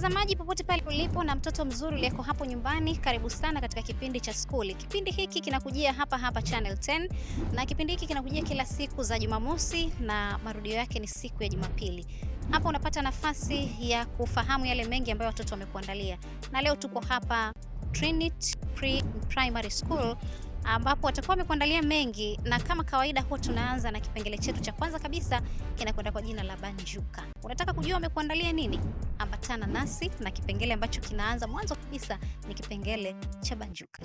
Mtazamaji popote pale ulipo na mtoto mzuri uliyeko hapo nyumbani, karibu sana katika kipindi cha Skuli. Kipindi hiki kinakujia hapa Channel 10 na kipindi hiki kinakujia kila siku za Jumamosi na marudio yake ni siku ya Jumapili. Hapa unapata nafasi ya kufahamu yale mengi ambayo watoto wamekuandalia. Na leo tuko hapa Trinity Primary School ambapo watakuwa wamekuandalia mengi, na kama kawaida huwa tunaanza na kipengele chetu cha kwanza kabisa, kinakwenda kwa jina la Banjuka. Unataka kujua wamekuandalia nini? Ambatana nasi na kipengele ambacho kinaanza mwanzo kabisa ni kipengele cha Banjuka.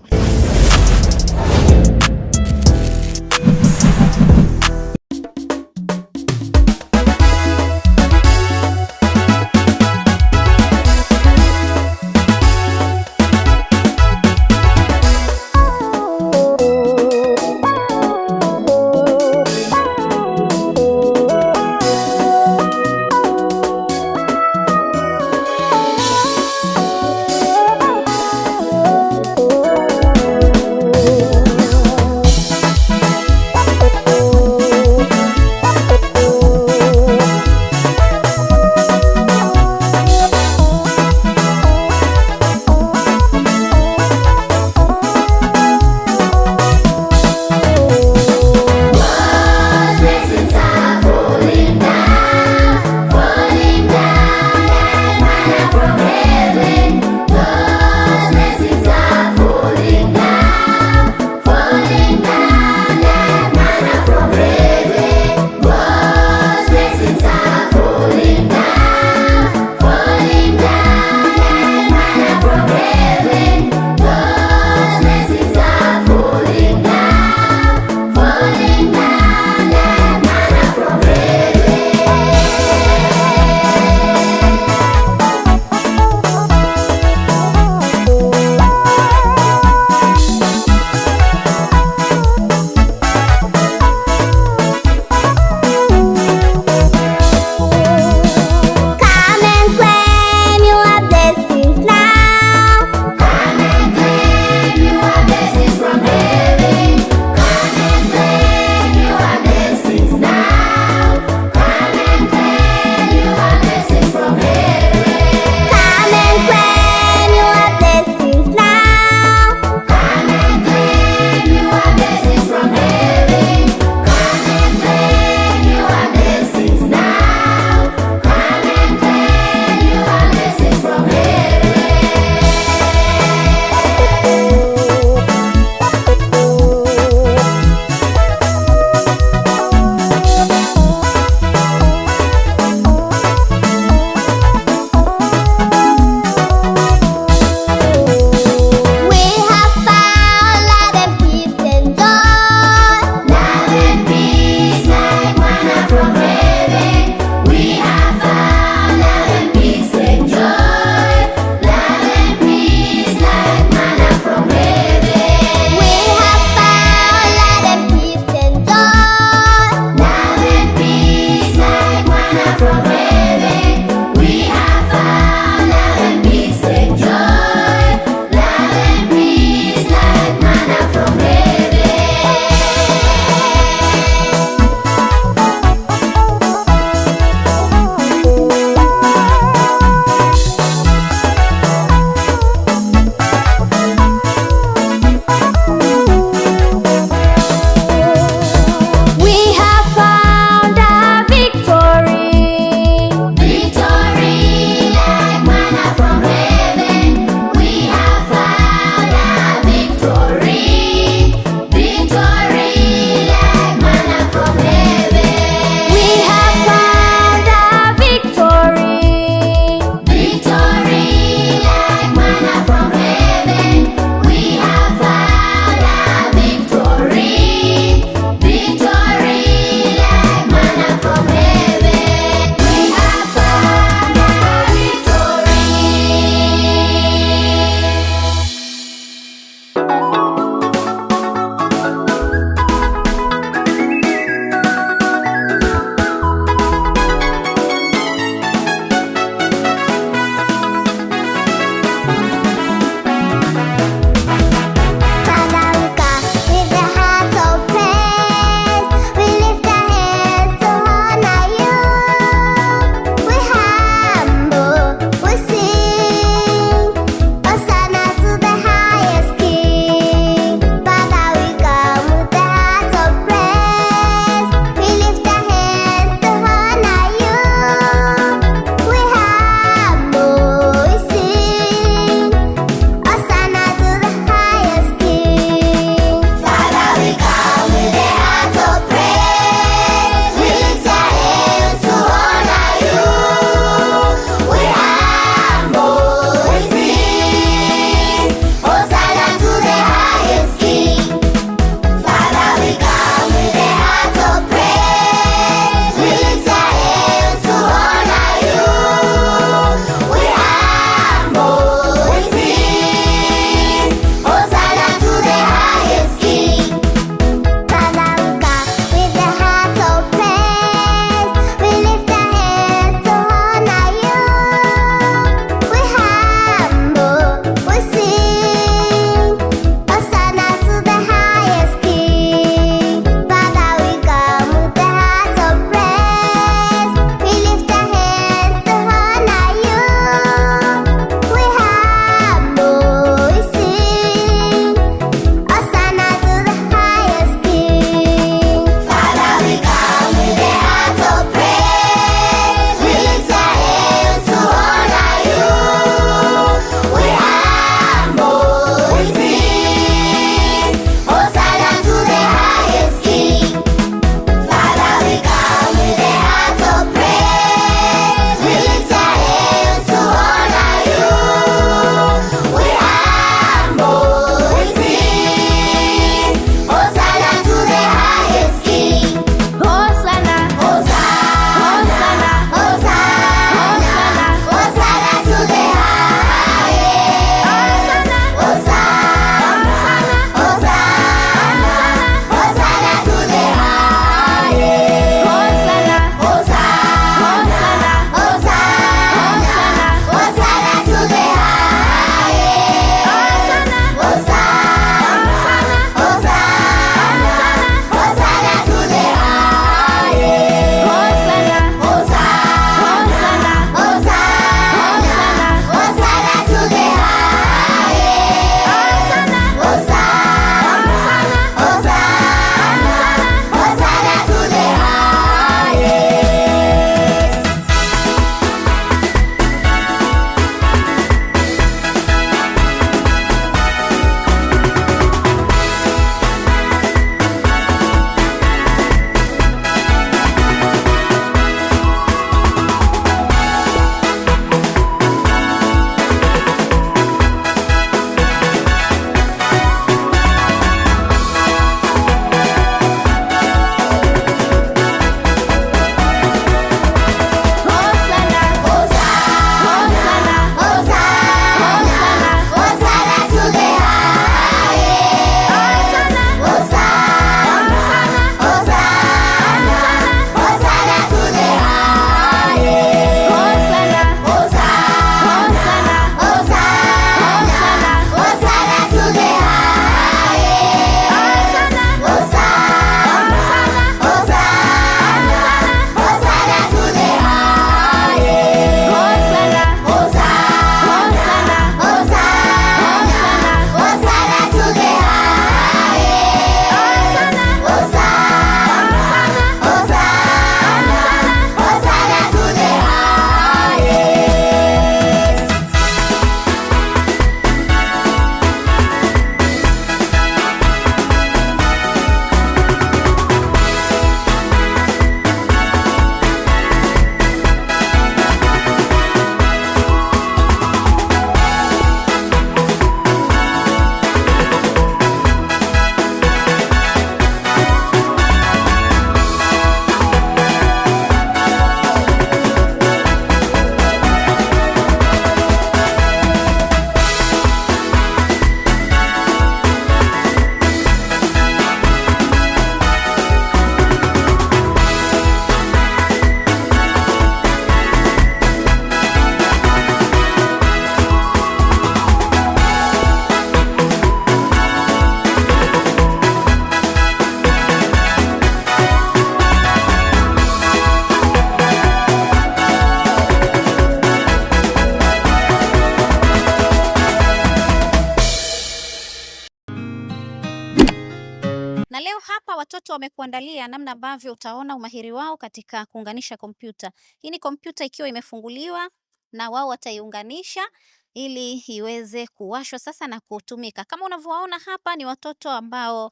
watoto wamekuandalia namna ambavyo utaona umahiri wao katika kuunganisha kompyuta. Hii ni kompyuta ikiwa imefunguliwa na wao wataiunganisha ili iweze kuwashwa sasa na kutumika. Kama unavyowaona hapa ni watoto ambao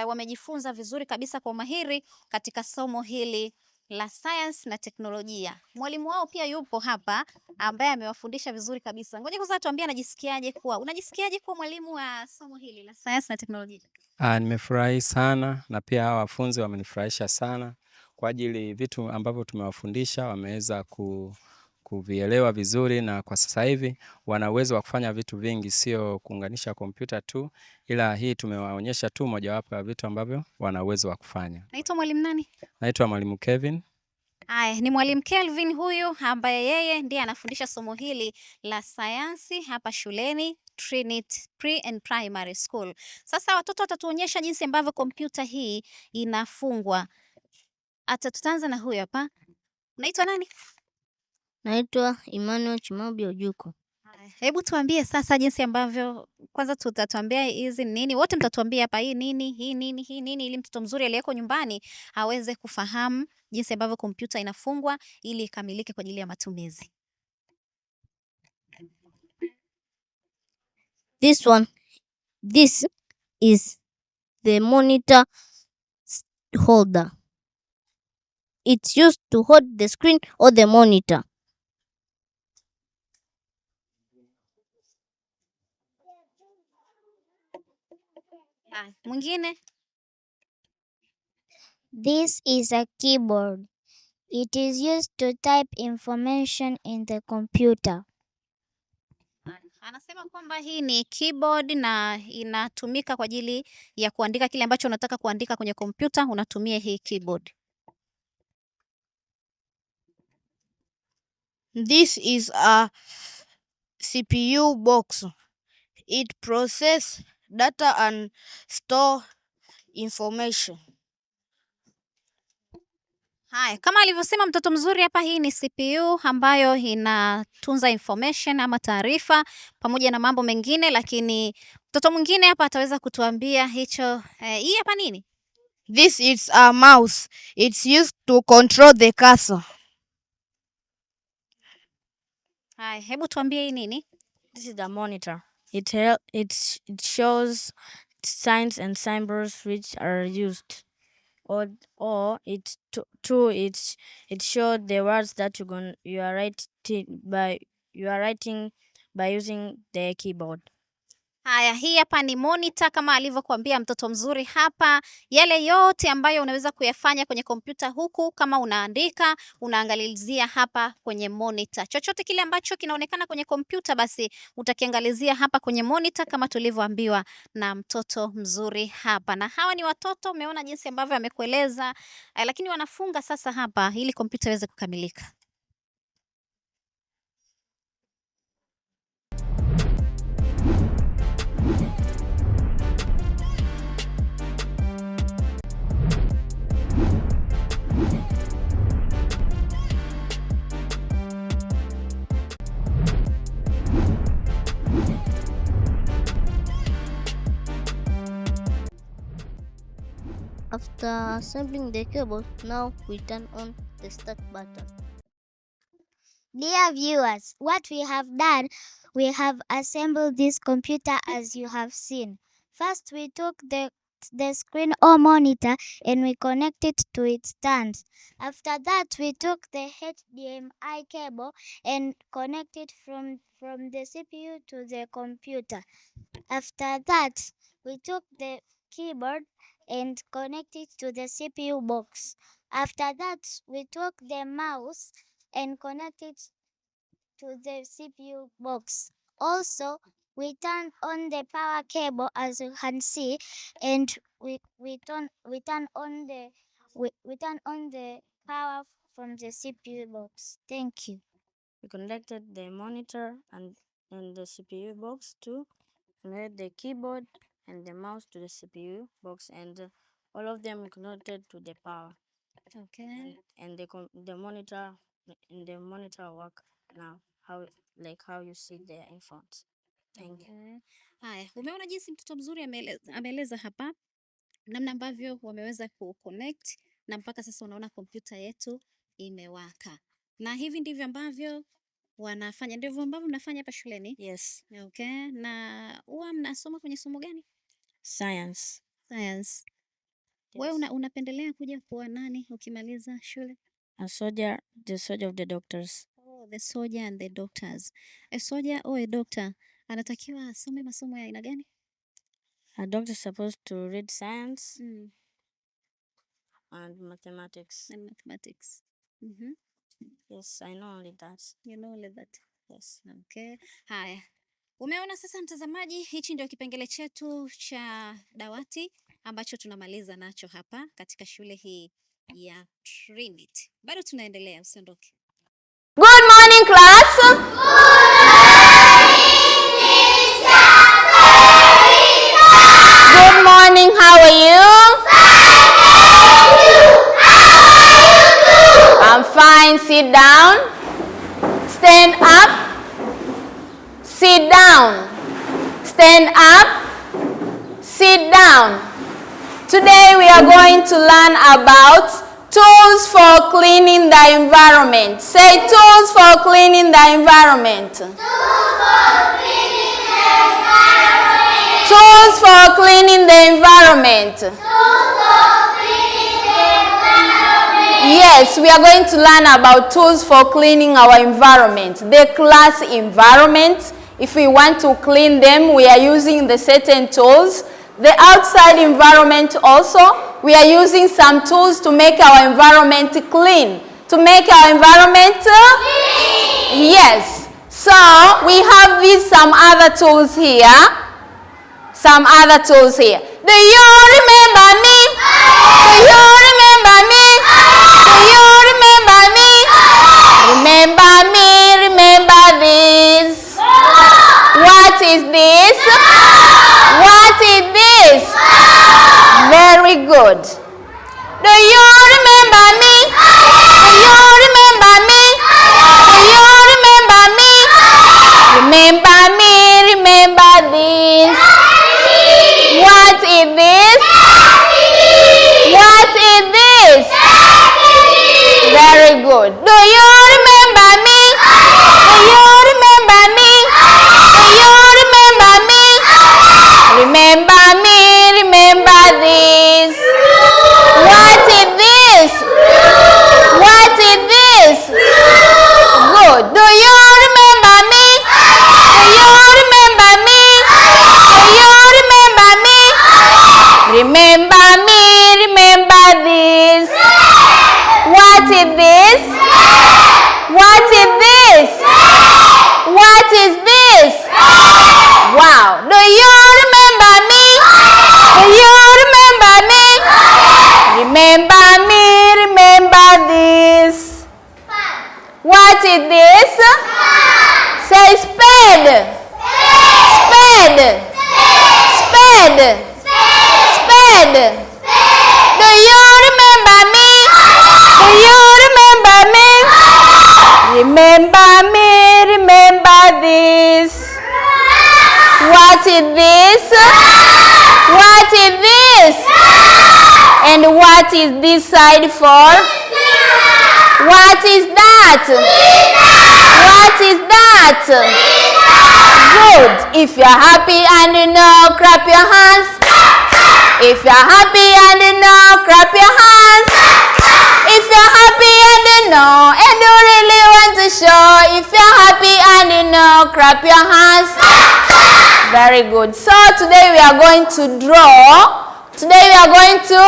wamejifunza vizuri kabisa kwa umahiri katika somo hili la science na teknolojia. Mwalimu wao pia yupo hapa ambaye amewafundisha vizuri kabisa. Ngoja kwanza tuambie unajisikiaje kuwa mwalimu wa somo hili la science na teknolojia? Nimefurahi sana na pia hawa wafunzi wamenifurahisha sana kwa ajili vitu ambavyo tumewafundisha wameweza kuvielewa vizuri, na kwa sasa hivi wana uwezo wa kufanya vitu vingi, sio kuunganisha kompyuta tu, ila hii tumewaonyesha tu mojawapo ya vitu ambavyo wana uwezo wa kufanya. Naitwa mwalimu nani? Naitwa mwalimu Kevin. Aya, ni mwalimu Kelvin huyu ambaye yeye ndiye anafundisha somo hili la sayansi hapa shuleni Trinity Pre and Primary School. Sasa watoto watatuonyesha jinsi ambavyo kompyuta hii inafungwa. Tutaanza na huyu hapa. Unaitwa nani? Naitwa Emmanuel Chimobi Ojuko. Hebu tuambie sasa jinsi ambavyo, kwanza tutatuambia hizi nini, wote mtatuambia hapa hii nini, hii nini, hii nini, ili mtoto mzuri aliyeko nyumbani aweze kufahamu jinsi ambavyo kompyuta inafungwa ili ikamilike kwa ajili ya matumizi. This is the monitor holder. It's used to hold the screen or the monitor. Mwingine? This is a keyboard. It is used to type information in the computer. Anasema kwamba hii ni keyboard na inatumika kwa ajili ya kuandika kile ambacho unataka kuandika kwenye kompyuta, unatumia hii keyboard. This is a CPU box. It processes data and store information. Haya, kama alivyosema mtoto mzuri hapa, hii ni CPU ambayo inatunza information ama taarifa pamoja na mambo mengine, lakini mtoto mwingine hapa ataweza kutuambia hicho. Hii hapa nini? This is a mouse. It's used to control the cursor. Haya, hebu tuambie hii nini? This is the monitor. It shows signs and symbols which are used, or it shows the words that you are writing by using the keyboard. Haya, hii hapa ni monitor kama alivyokuambia mtoto mzuri hapa. Yale yote ambayo unaweza kuyafanya kwenye kompyuta huku, kama unaandika, unaangalizia hapa kwenye monitor. Chochote kile ambacho kinaonekana kwenye kompyuta basi utakiangalizia hapa kwenye monitor kama tulivyoambiwa na mtoto mzuri hapa. Na hawa ni watoto, umeona jinsi ambavyo amekueleza, lakini wanafunga sasa hapa ili kompyuta iweze kukamilika. After assembling the cable, now we turn on the start button. Dear viewers, what we have done, we have assembled this computer as you have seen. First, we took the screen or monitor and we connected to its stand. After that, we took the HDMI cable and connected from the CPU to the computer. After that, we took the keyboard and connected to the CPU box. After that, we took the mouse and connected to the CPU box. Also, we turned on the power cable as you can see, and we turn on the power from the CPU box. Thank you. We connected the monitor and the CPU box to connect the keyboard and the mouse to the CPU box, and all of them connected to the power. Okay. And the monitor work now, how you see there in front. Thank you. Haya, umeona jinsi mtoto mzuri ameeleza hapa namna ambavyo wameweza kuconnect na mpaka sasa unaona kompyuta yetu imewaka. Na hivi ndivyo ambavyo wanafanya, ndivyo ambavyo mnafanya hapa shuleni? Yes. Okay. Na huwa mnasoma kwenye somo gani? Science. Science. Wewe unapendelea kuja kuwa nani ukimaliza shule? A soldier, the soldier of the doctors. Oh, the soldier and the doctors. A soldier or a doctor anatakiwa asome masomo ya aina gani? A doctor is supposed to read science Mm. and mathematics. And mathematics. Yes, I know only that. You know only that. Yes. Okay. Haya. Umeona sasa mtazamaji, hichi ndio kipengele chetu cha dawati ambacho tunamaliza nacho hapa katika shule hii ya Trinity. Bado tunaendelea, usiondoke. Good morning, class. Good morning, how are you? I'm fine. Sit down. Stand up. Sit down. Stand up. Sit down. Today we are going to learn about tools for cleaning the environment. Say tools for cleaning the environment. Tools for cleaning the environment. Yes, we are going to learn about tools for cleaning our environment. The class environment, if we want to clean them, we are using the certain tools. The outside environment also, we are using some tools to make our environment clean. To make our environment clean. Yes. So, we have some other tools here. Some other tools here. Do you remember me? Do you remember me? Do you remember me? Remember me, remember this. What is this? What is this? Very good. Do you remember me? Do you remember me? Do you remember me? Remember me, remember this. What is this? What is this? Very good. Do you remember me? Do you remember me? Do you remember me? Remember me, remember this. What is this? What is this? Good. Do you remember me? Do you remember me? Do you remember me? Remember me, remember this. What is this? What is this? What is this? Wow. Do you remember me? Do you remember me? Remember me, remember this. What is this? Say spade. Spade. Spade. Spade. Do you remember me? Do you remember me? Remember me, remember this. What is this? What is this? And what is this side for? What is that? What is that? Good. If you're happy and you know, clap your hands. If you're happy and you know, clap your hands. If you're happy and you know, and you really want to show, if you're happy and you know, clap your hands. Very good. So today we are going to draw. Today we are going to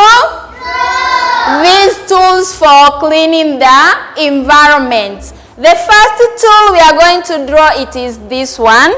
these tools for cleaning the environment. The first tool we are going to draw, it is this one.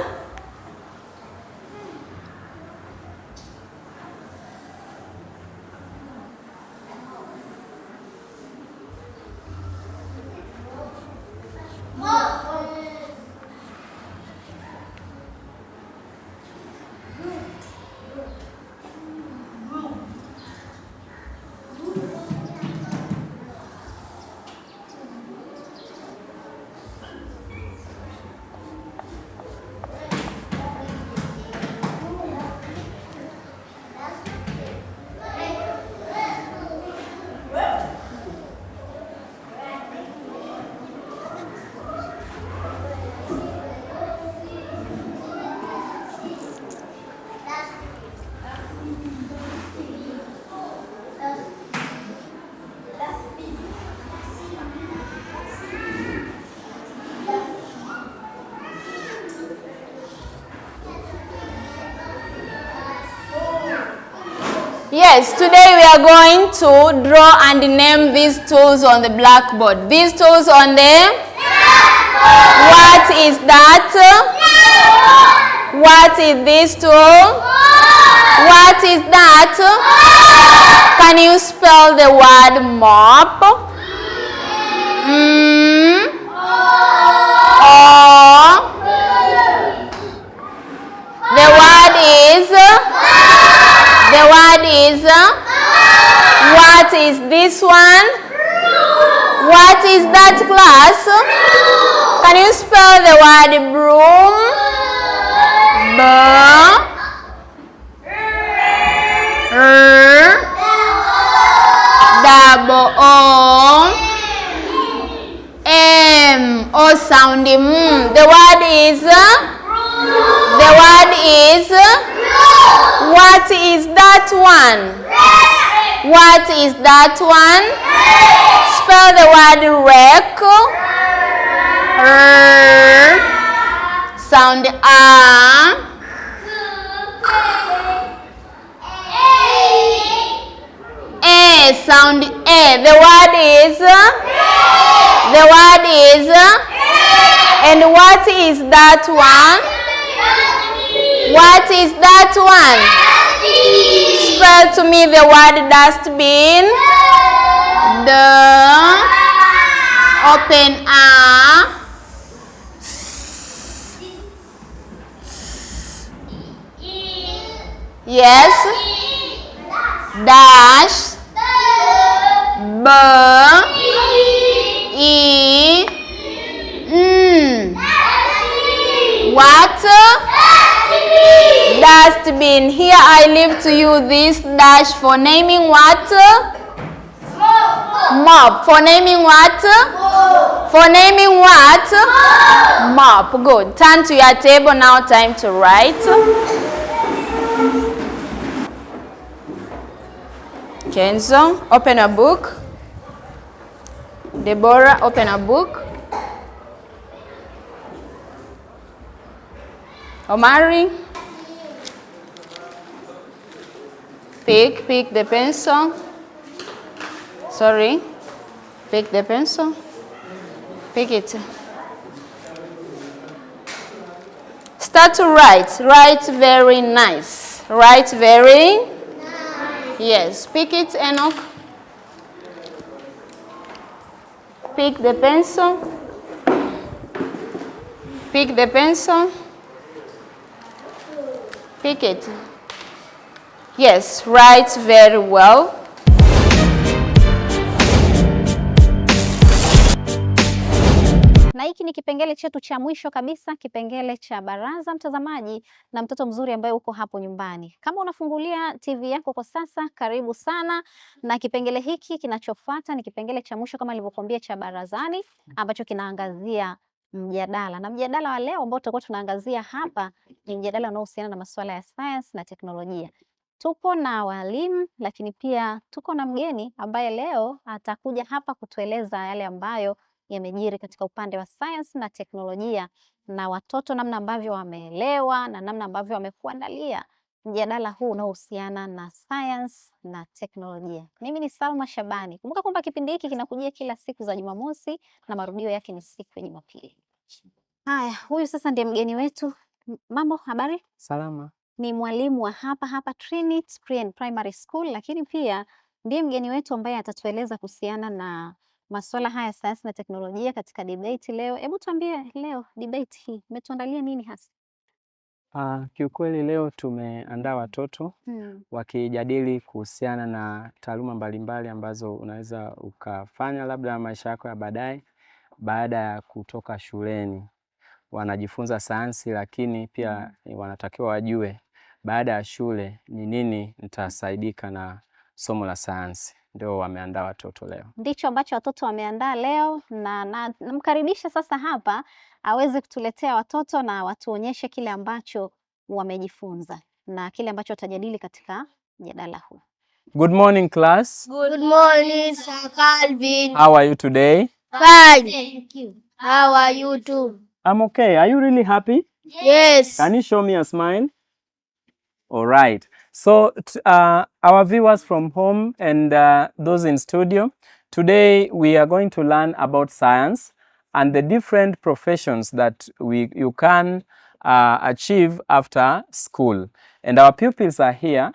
Yes, today we are going to draw and name these tools on the blackboard. These tools on the blackboard. What is that? What is this tool? What is that? Can you spell the word mop? The word is what is this one? What is that, class? Can you spell the word broom? B-R-O-O-M. O sound M. The word is what is that one? What is that one? Spell the word wreck. Sound A. A sound A. The word is and what is that one? What is that one? Spell to me the word dustbin. Open A. Yes. Dash. B-E. What? Dustbin. Here I leave to you this dash for naming what? Mop. For naming what? For naming what? Mop. Good. Turn to your table now. Time to write. Kenzo, open a book. Deborah, open a book. Omari, pick the pencil. Sorry, pick the pencil. Pick it. Start to write. Write very nice. Write very nice. Yes, pick it, Enoch. Pick the pencil. Pick the pencil. Pick it. Yes, write very well. Na hiki ni kipengele chetu cha mwisho kabisa, kipengele cha baraza, mtazamaji na mtoto mzuri ambaye uko hapo nyumbani. Kama unafungulia TV yako kwa sasa, karibu sana. Na kipengele hiki kinachofuata ni kipengele cha mwisho kama nilivyokuambia cha barazani, ambacho kinaangazia mjadala. Na mjadala wa leo ambao tutakuwa tunaangazia hapa ni mjadala unaohusiana na masuala ya science na teknolojia. Tupo na walimu lakini pia tuko na mgeni ambaye leo atakuja hapa kutueleza yale ambayo yamejiri katika upande wa science na teknolojia, na watoto namna ambavyo wameelewa na namna ambavyo wamekuandalia mjadala huu unaohusiana na science na teknolojia. Mimi ni Salma Shabani. Kumbuka kwamba kipindi hiki kinakujia kila siku za Jumamosi na marudio yake ni siku ya Jumapili. Haya, huyu sasa ndiye mgeni wetu. Mambo, habari? Salama. Ni mwalimu wa hapa Trinity Pre and Primary School, lakini pia ndiye mgeni wetu ambaye atatueleza kuhusiana na masuala haya sayansi na teknolojia katika debate leo. Hebu tuambie leo debate hii umetuandalia nini hasa? Kiukweli leo tumeandaa watoto wakijadili kuhusiana na taaluma mbalimbali ambazo unaweza ukafanya labda maisha yako ya baadaye baada ya kutoka shuleni. Wanajifunza sayansi lakini pia wanatakiwa wajue baada ya shule ni nini nitasaidika na somo la sayansi. Ndio wameandaa watoto leo. Ndicho ambacho watoto wameandaa leo, na namkaribisha sasa hapa aweze kutuletea watoto na watuonyeshe kile ambacho wamejifunza na kile ambacho watajadili katika mjadala huu. Good morning class. Good morning, Sir Calvin. How are you today? Fine. Thank you. How are you too? I'm okay. Are you really happy? Yes. Can you show me a smile? All right. So our viewers from home and those in studio, today we are going to learn about science and the different professions that you can achieve after school. And our pupils are here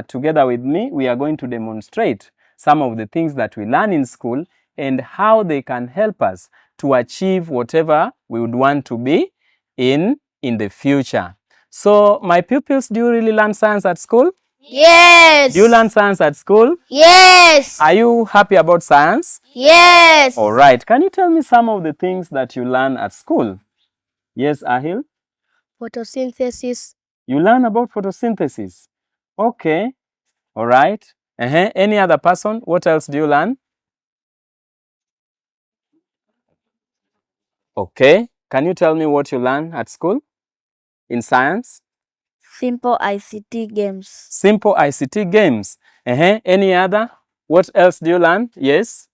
together with me. We are going to demonstrate some of the things that we learn in school and how they can help us to achieve whatever we would want to be in the future. So, my pupils, do you really learn science at school? Yes. Do you learn science at school? Yes. Are you happy about science? Yes. All right. Can you tell me some of the things that you learn at school? Yes, Ahil? Photosynthesis. You learn about photosynthesis. Okay. All right. Any other person? What else do you learn? Okay. Can you tell me what you learn at school in science? Simple ICT games. Simple ICT games. Any other? What else do you learn? Yes?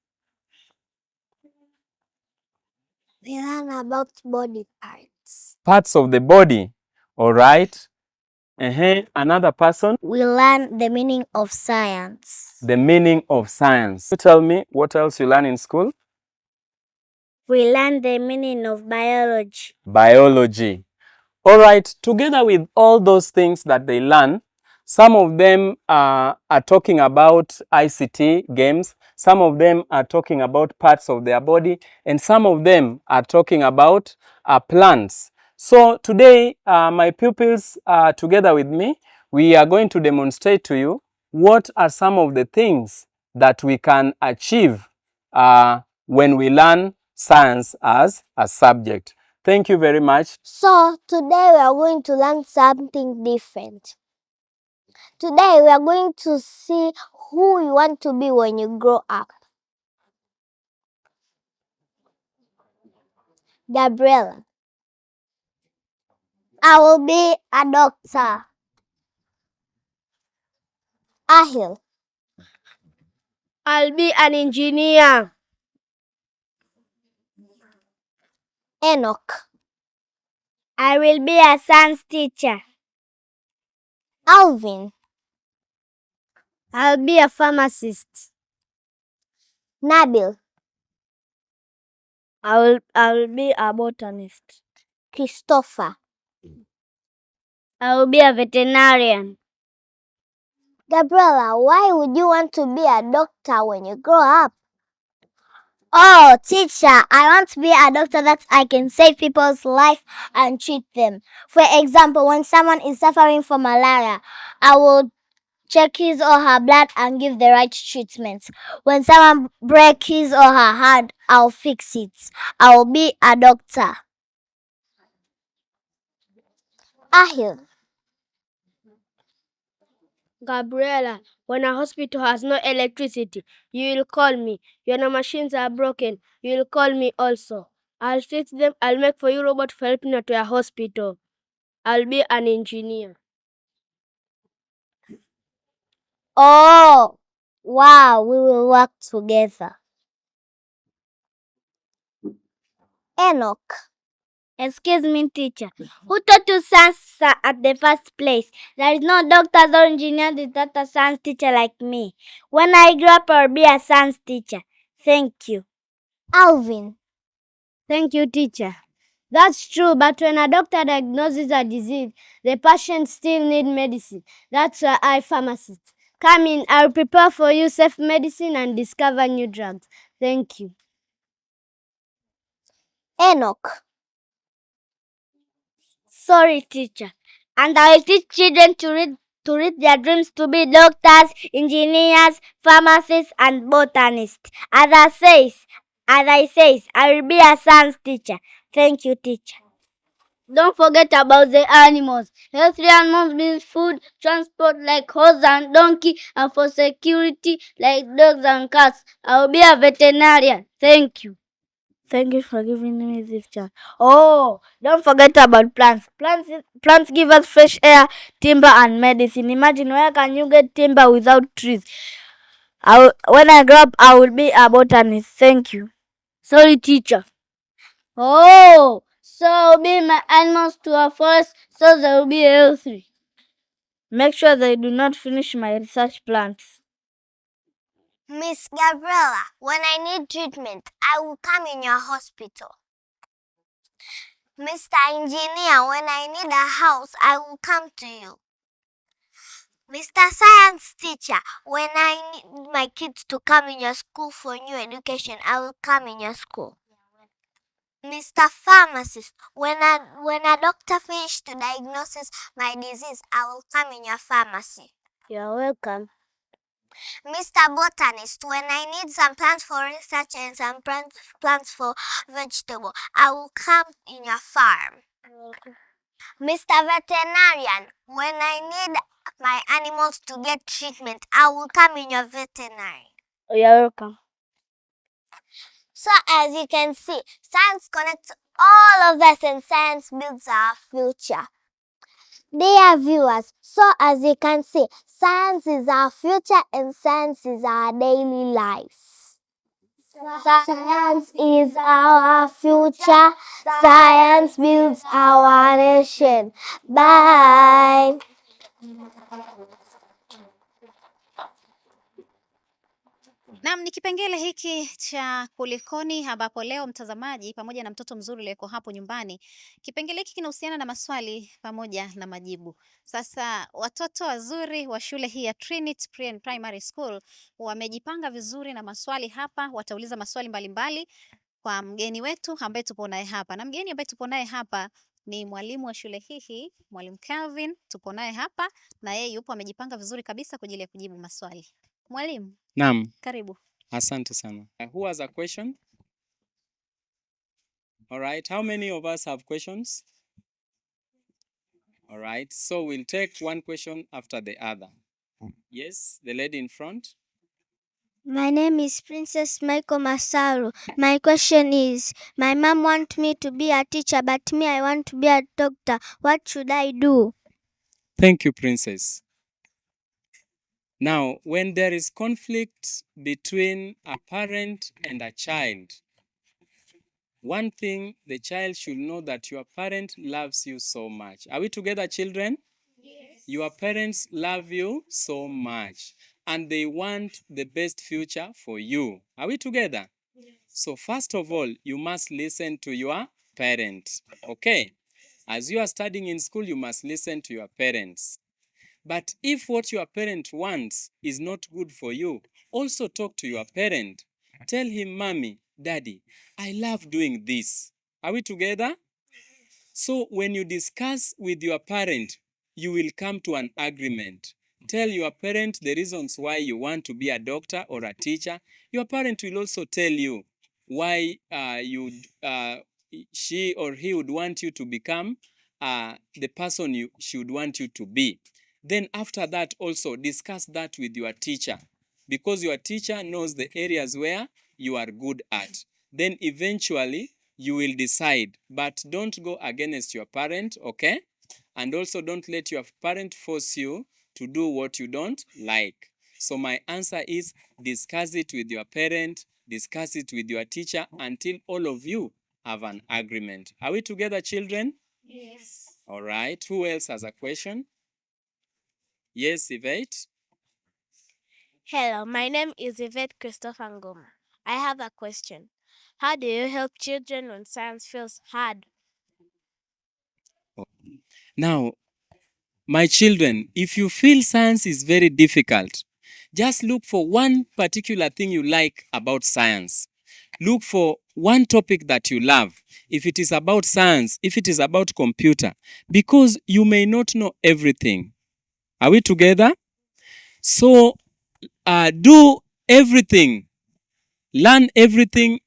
We learn about body parts. Parts of the body. All right. Another person? We learn the meaning of science. The meaning of science. You tell me what else you learn in school? We learn the meaning of biology. Biology. All right. Together with all those things that they learn, some of them are talking about ICT games. Some of them are talking about parts of their body. And some of them are talking about plants. So today, my pupils, together with me, we are going to demonstrate to you what are some of the things that we can achieve when we learn science as a subject. Thank you very much. So today we are going to learn something different. Today we are going to see who you want to be when you grow up. Gabriella. I will be a doctor. Ahil. I'll be an engineer. Enoch. I will be a science teacher. Alvin. I'll be a pharmacist. Nabil. I'll be a botanist. Christopher. I will be a veterinarian. Gabriella, why would you want to be a doctor when you grow up? Oh, teacher, I want to be a doctor that I can save people's life and treat them. For example, when someone is suffering from malaria, I will check his or her blood and give the right treatment. When someone breaks his or her hand, I'll fix it. I will be a doctor. Ahil. Gabriella, when a hospital has no electricity, you will call me. When the machines are broken, you will call me also. I'll fix them. I'll make for you robot to help you to a hospital. I'll be an engineer. Oh, wow, we will work together. Enoch. Excuse me, teacher. Who taught you science at the first place? There is no doctors or engineers without a science teacher like me. When I grow up, I'll be a science teacher. Thank you. Alvin. Thank you, teacher. That's true, but when a doctor diagnoses a disease, the patient still needs medicine. That's why I'm a pharmacist. Come in, I'll prepare for you safe medicine and discover new drugs. Thank you. Enoch. Sorry, teacher. And I will teach children to read their dreams to be doctors, engineers, pharmacists, and botanists. As I says, I will be a science teacher. Thank you, teacher. Don't forget about the animals. Healthy animals means food, transport like horse and donkey, and for security like dogs and cats. I will be a veterinarian. Thank you. Thank you for giving me this chance. Oh, don't forget about plants. Plants give us fresh air, timber, and medicine. Imagine, where can you get timber without trees? When I grow up, I will be a botanist. Thank you. Sorry, teacher. Oh, so I'll be my animals to a forest so they will be healthy. Make sure they do not finish my research plans. Miss Gabriela, when I need treatment, I will come in your hospital. Mr. Engineer, when I need a house, I will come to you. Mr. Science Teacher, when I need my kids to come in your school for new education, I will come in your school. Mr. Pharmacist, when a doctor finishes to diagnose my disease, I will come in your pharmacy. You're welcome. Mr. Botanist, when I need some plants for research and some plants for vegetable, I will come in your farm. Mr. Veterinarian, when I need my animals to get treatment, I will come in your veterinary. You're welcome. So as you can see, science connects all of us and science builds our future. Dear viewers, so as you can see, science is our future and science is our daily lives. Science is our future. Science builds our nation. Bye. Naam, ni kipengele hiki cha Kulikoni ambapo leo mtazamaji pamoja na mtoto mzuri aliyeko hapo nyumbani, kipengele hiki kinahusiana na maswali pamoja na majibu. Sasa watoto wazuri wa shule hii ya Trinity Primary School wamejipanga vizuri na maswali hapa, watauliza maswali mbalimbali kwa mgeni wetu ambaye tupo naye hapa. Na mgeni ambaye tupo naye hapa ni mwalimu wa shule hii, Mwalimu Kelvin, tupo naye hapa na yeye yupo amejipanga vizuri kabisa kwa ajili ya kujibu maswali. Mwalimu, Naam, karibu. asante sana. Who has a question? All right, how many of us have questions? All right, so we'll take one question after the other. Yes, the lady in front. My name is Princess Michael Masaru. My question is, my mom wants me to be a teacher, but me, I want to be a doctor. What should I do? Thank you, Princess. Now, when there is conflict between a parent and a child, one thing the child should know that your parent loves you so much. Are we together, children? Yes. Your parents love you so much and they want the best future for you. Are we together? Yes. So first of all, you must listen to your parents. Okay? As you are studying in school, you must listen to your parents. But if what your parent wants is not good for you, also talk to your parent. Tell him, Mommy, Daddy, I love doing this. Are we together? So when you discuss with your parent, you will come to an agreement. Tell your parent the reasons why you want to be a doctor or a teacher. Your parent will also tell you why she or he would want you to become the person she would want you to be. Then after that also discuss that with your teacher, because your teacher knows the areas where you are good at. Then eventually you will decide, but don't go against your parent, okay? And also don't let your parent force you to do what you don't like. So my answer is discuss it with your parent, discuss it with your teacher until all of you have an agreement. Are we together, children? Yes. All right. Who else has a question? Yes, Yvette. Hello, my name is Yvette Christopher Ngoma. I have a question. How do you help children when science feels hard? Now, my children, if you feel science is very difficult, just look for one particular thing you like about science. Look for one topic that you love. If it is about science, if it is about computer, because you may not know everything. Are we together? So do everything. Learn everything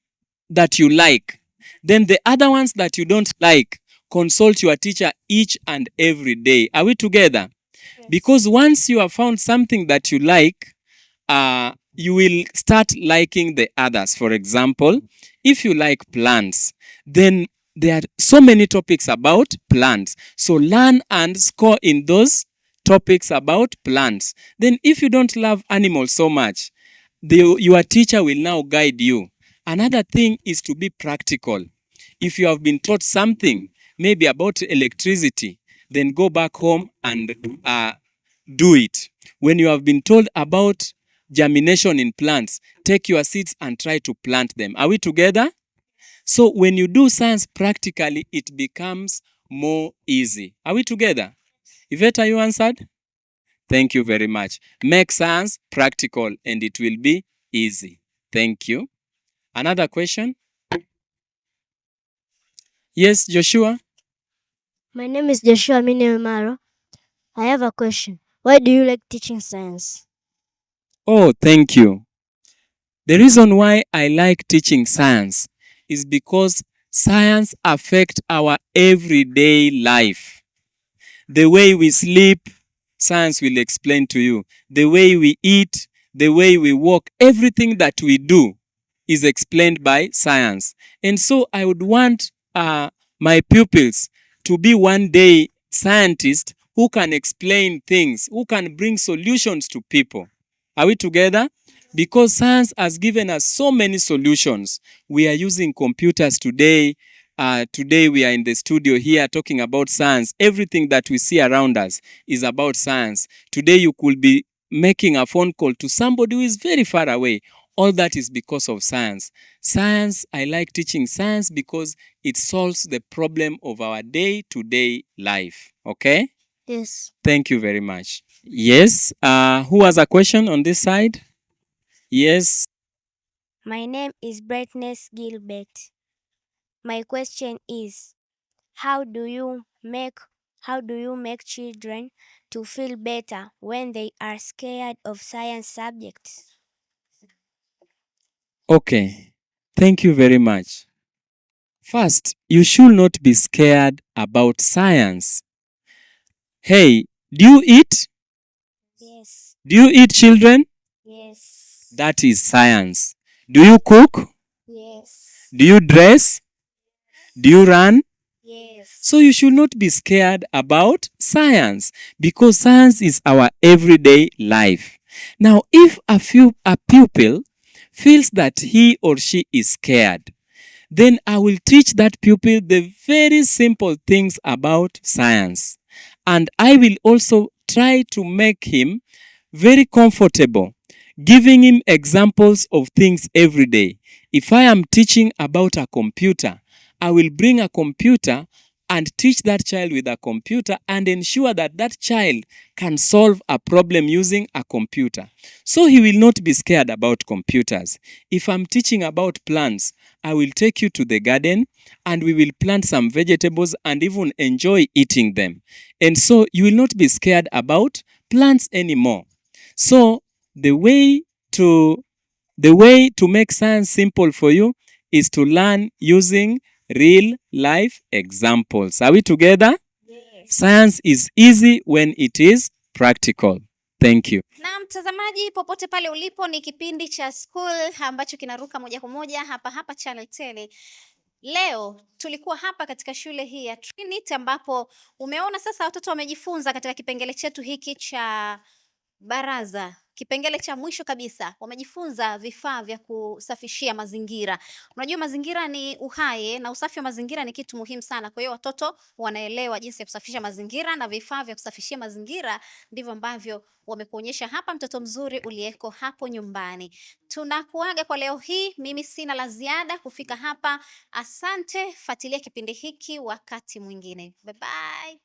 that you like. Then the other ones that you don't like, consult your teacher each and every day. Are we together? Yes. Because once you have found something that you like, you will start liking the others. For example, if you like plants, then there are so many topics about plants. So learn and score in those topics about plants. Then if you don't love animals so much, your teacher will now guide you. Another thing is to be practical. If you have been taught something, maybe about electricity, then go back home and do it. When you have been told about germination in plants, take your seeds and try to plant them. Are we together? So when you do science practically, it becomes more easy. Are we together? Yvette, are you answered? Thank you very much. Make science practical and it will be easy. Thank you. Another question? Yes, Joshua? My name is Joshua Minimaro. I have a question. Why do you like teaching science? Oh, thank you. The reason why I like teaching science is because science affects our everyday life. The way we sleep, science will explain to you. The way we eat, the way we walk, everything that we do is explained by science. And so I would want my pupils to be one day scientists who can explain things, who can bring solutions to people. Are we together? Because science has given us so many solutions. We are using computers today. Today we are in the studio here talking about science. Everything that we see around us is about science. Today you could be making a phone call to somebody who is very far away. All that is because of science. Science, I like teaching science because it solves the problem of our day-to-day life. Okay? Yes. Thank you very much. Yes. Who has a question on this side? Yes. My name is Brightness Gilbert. My question is, how do you make children to feel better when they are scared of science subjects? Okay. Thank you very much. First, you should not be scared about science. Hey, do you eat? Yes. Do you eat, children? Yes. That is science. Do you cook? Yes. Do you dress? Do you run? Yes. So you should not be scared about science because science is our everyday life. Now, if a pupil feels that he or she is scared, then I will teach that pupil the very simple things about science. And I will also try to make him very comfortable, giving him examples of things every day. If I am teaching about a computer, I will bring a computer and teach that child with a computer and ensure that that child can solve a problem using a computer. So he will not be scared about computers. If I'm teaching about plants, I will take you to the garden and we will plant some vegetables and even enjoy eating them. And so you will not be scared about plants anymore. So the way to make science simple for you is to learn using real life examples. Are we together? Yes. Science is easy when it is practical. Thank you. Na mtazamaji, popote pale ulipo, ni kipindi cha School ambacho kinaruka moja kwa moja hapa Channel 10. Leo tulikuwa hapa katika shule hii ya Trinity ambapo umeona sasa watoto wamejifunza katika kipengele chetu hiki cha baraza. Kipengele cha mwisho kabisa, wamejifunza vifaa vya kusafishia mazingira. Unajua mazingira ni uhai na usafi wa mazingira ni kitu muhimu sana. Kwa hiyo watoto wanaelewa jinsi ya kusafisha mazingira na vifaa vya kusafishia mazingira ndivyo ambavyo wamekuonyesha hapa, mtoto mzuri uliyeko hapo nyumbani. Tunakuaga kwa leo hii, mimi sina la ziada kufika hapa. Asante, fuatilia kipindi hiki wakati mwingine. Bye bye.